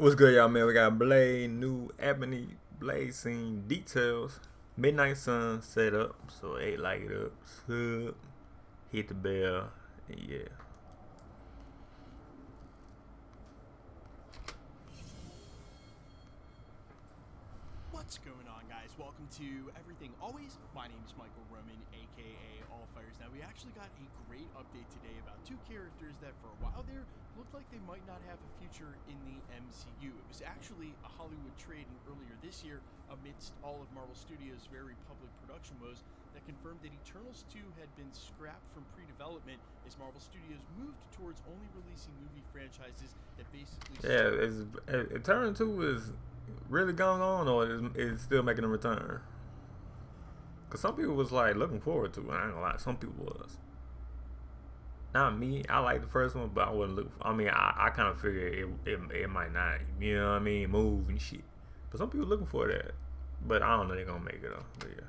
What's good, y'all, man? We got Blade, new Ebony Blade scene details. Midnight Sun set up, so they light it up, sub, hit the bell, and yeah. What's going on, guys? Welcome to Everything Always. My name is Michael Roman, aka WOLFIERAPSENT. Now, we actually got a great update today about two characters that for a while there looked like they might not have a future in the MCU. It was actually a Hollywood trade earlier this year amidst all of Marvel Studios' very public production woes that confirmed that Eternals 2 had been scrapped from pre-development as Marvel Studios moved towards only releasing movie franchises that basically... Yeah, Eternal 2 is really going on, or is still making a return? Because some people was like looking forward to it. I ain't gonna lie, some people was. Not me. I like the first one, but I wouldn't look. I mean, I kind of figured it might not, you know what I mean, move and shit. But some people looking for that. But I don't know they're gonna make it though. But yeah.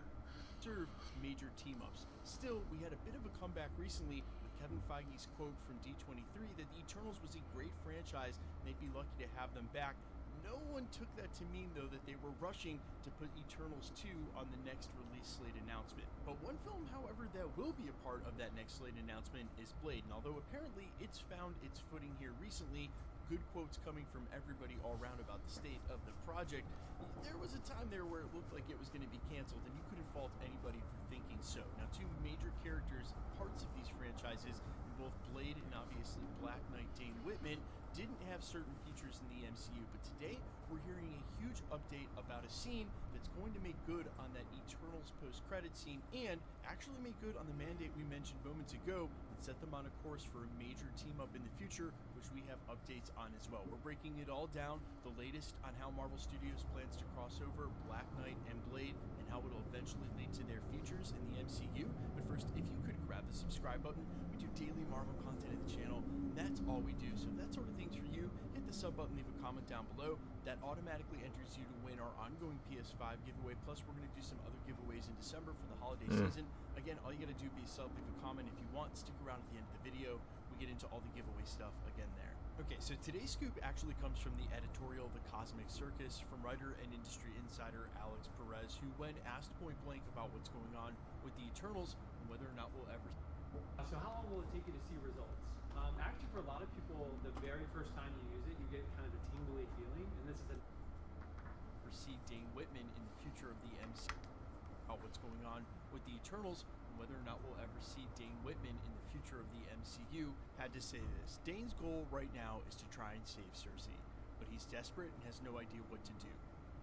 Major team-ups. Still, we had a bit of a comeback recently with Kevin Feige's quote from D23 that the Eternals was a great franchise and they'd be lucky to have them back. No one took that to mean, though, that they were rushing to put Eternals 2 on the next release slate announcement. But one film, however, that will be a part of that next slate announcement is Blade. And although apparently it's found its footing here recently, good quotes coming from everybody all around about the state of the project, there was a time there where it looked like it was going to be canceled, and you couldn't fault anybody for thinking so. Now, two major characters, parts of these franchises, in both Blade and obviously Black Knight Dane Whitman, didn't have certain features in the MCU, but today we're hearing a huge update about a scene that's going to make good on that Eternals post-credit scene and actually make good on the mandate we mentioned moments ago and set them on a course for a major team-up in the future, which we have updates on as well. We're breaking it all down, the latest on how Marvel Studios plans to cross over Black Knight and Blade and how it'll eventually lead to their futures in the MCU. But first, if you could grab the subscribe button, we do daily Marvel content in the channel. That's all we do. So if that sort of thing's for you, hit the sub button, leave a comment down below. That automatically enters you to win our ongoing PS5 giveaway. Plus, we're going to do some other giveaways in December for the holiday season. Again, all you got to do is sub, leave a comment. If you want, stick around at the end of the video. We get into all the giveaway stuff again there. Okay, so today's scoop actually comes from the editorial The Cosmic Circus from writer and industry insider Alex Perez, who, when asked point blank about what's going on with the Eternals and whether or not we'll ever... So how long will it take you to see results? Actually, for a lot of people, the very first time you use it, you get kind of a tingly feeling, and this is a... ...see Dane Whitman in the future of the MCU, about what's going on with the Eternals, and whether or not we'll ever see Dane Whitman in the future of the MCU, had to say this. Dane's goal right now is to try and save Cersei, but he's desperate and has no idea what to do,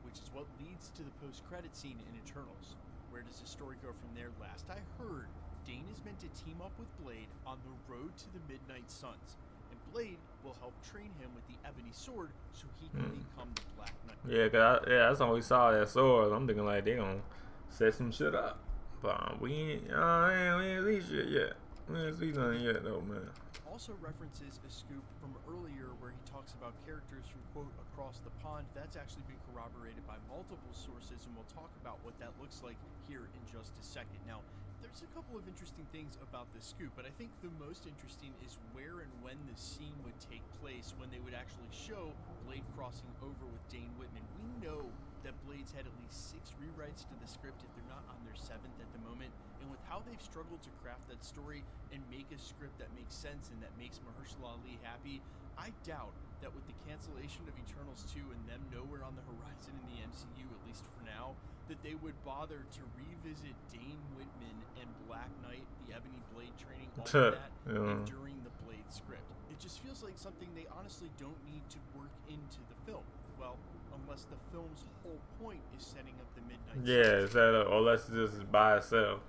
which is what leads to the post-credit scene in Eternals. Where does the story go from there? Last I heard, Dane is meant to team up with Blade on the road to the Midnight Suns, and Blade will help train him with the Ebony Sword so he can become the Black Knight. Yeah, that's when we saw that sword. I'm thinking like they gonna set some shit up, but we ain't see shit yet. We ain't see nothing yet though, man. Also references a scoop from earlier where he talks about characters from, quote, across the pond. That's actually been corroborated by multiple sources, and we'll talk about what that looks like here in just a second. Now, there's a couple of interesting things about this scoop, but I think the most interesting is where and when the scene would take place, when they would actually show Blade crossing over with Dane Whitman. We know that Blade's had at least 6 rewrites to the script, if they're not on their 7th at the moment, and with how they've struggled to craft that story and make a script that makes sense and that makes Mahershala Ali happy, I doubt that with the cancellation of Eternals 2 and them nowhere on the horizon in the MCU, at least for now, that they would bother to revisit Dane Whitman and Black Knight, the Ebony Blade training, all of that, and during the Blade script. It just feels like something they honestly don't need to work into the film. Well, unless the film's whole point is setting up the Midnight Suns. Yeah, set up, or let's just by itself.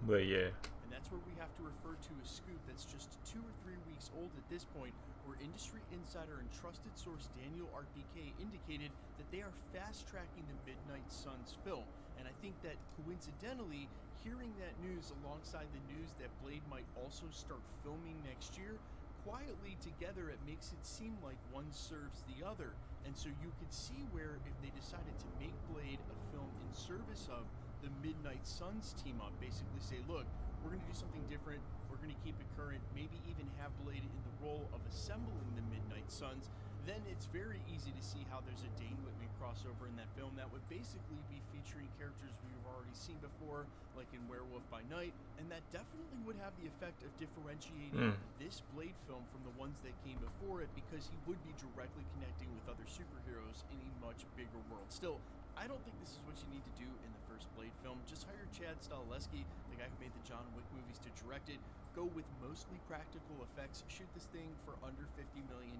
But yeah. And that's where we have to refer to a scoop that's just 2 or 3 weeks old at this point, where industry insider and trusted source Daniel RPK indicated that they are fast-tracking the Midnight Suns film. And I think that coincidentally, hearing that news alongside the news that Blade might also start filming next year, quietly together it makes it seem like one serves the other. And so you could see where if they decided to make Blade a film in service of the Midnight Suns team up, basically say, look, we're going to do something different, we're going to keep it current, maybe even have Blade in the role of assembling the Midnight Suns, then it's very easy to see how there's a Dane Whitman crossover in that film that would basically be featuring characters we've already seen before, like in Werewolf by Night, and that definitely would have the effect of differentiating this Blade film from the ones that came before it, because he would be directly connecting with other superheroes in a much bigger world. Still, I don't think this is what you need to do in the first Blade film. Just hire Chad Stahelski, the guy who made the John Wick movies, to direct it. Go with mostly practical effects. Shoot this thing for under $50 million.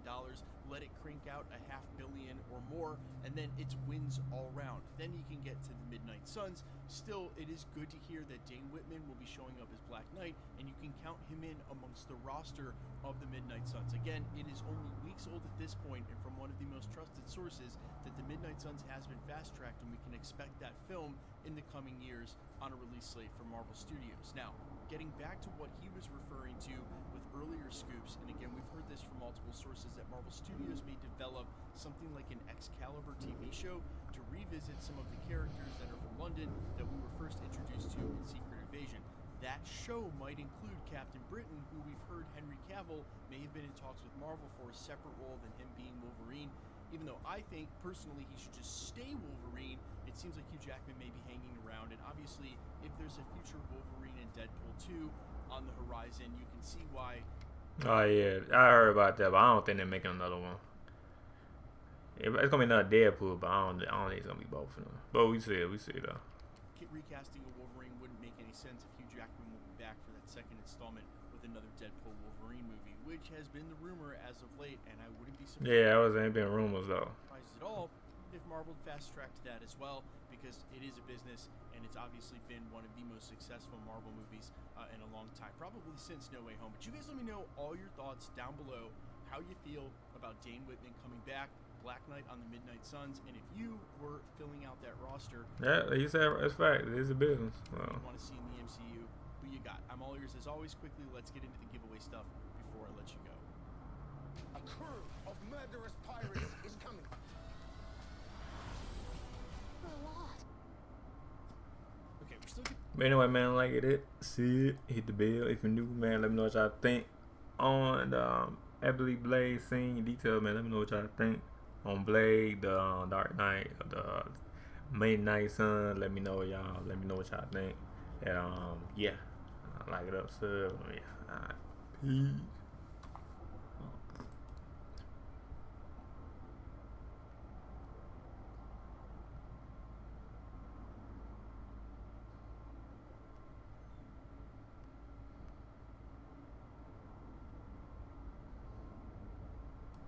Let it crank out $500 million or more, and then it's wins all round. Then you can get to the Midnight Suns. Still, it is good to hear that Dane Whitman will be showing up as Black Knight, and you can count him in amongst the roster of the Midnight Suns. Again, it is only weeks old at this point, and from one of the most trusted sources, that the Midnight Suns has been fast-tracked, and we can expect that film in the coming years on a release slate for Marvel Studios. Now, getting back to what he was referring to with earlier scoops, and again, we've heard this from multiple sources, that Marvel Studios may develop something like an Excalibur TV show to revisit some of the characters that are from London that we were first introduced to in Secret Invasion. That show might include Captain Britain, who we've heard Henry Cavill may have been in talks with Marvel for a separate role than him being Wolverine, even though I think, personally, he should just stay Wolverine. It seems like Hugh Jackman may be hanging around, and obviously, if there's a future Wolverine and Deadpool 2 on the horizon, you can see why. Oh yeah, I heard about that, but I don't think they're making another one. It's gonna be another Deadpool, but I don't think it's gonna be both of them. But we see though. Recasting a Wolverine wouldn't make any sense if Hugh Jackman will be back for that second installment with another Deadpool Wolverine movie, which has been the rumor as of late, and I wouldn't be surprised. Yeah, it ain't been rumors though. At all if Marvel fast-tracked that as well, because it is a business, and it's obviously been one of the most successful Marvel movies in a long time, probably since No Way Home. But you guys let me know all your thoughts down below, how you feel about Dane Whitman coming back, Black Knight on the Midnight Suns, and if you were filling out that roster. Yeah, you said it's fact. It is a business. You want to see in the MCU, who you got? I'm all ears as always. Quickly, let's get into the giveaway stuff before I let you go. A crew of murderous pirates is coming. Okay, we're still. But anyway, man, like it, see it, hit the bell. If you're new, man, let me know what y'all think on the Ebony Blade scene detail, man. Let me know what y'all think on Blade, the Dark Knight, the Midnight Sun. Let me know, y'all. Let me know what y'all think. And yeah, like it up, sub. Yeah, all right. Peace.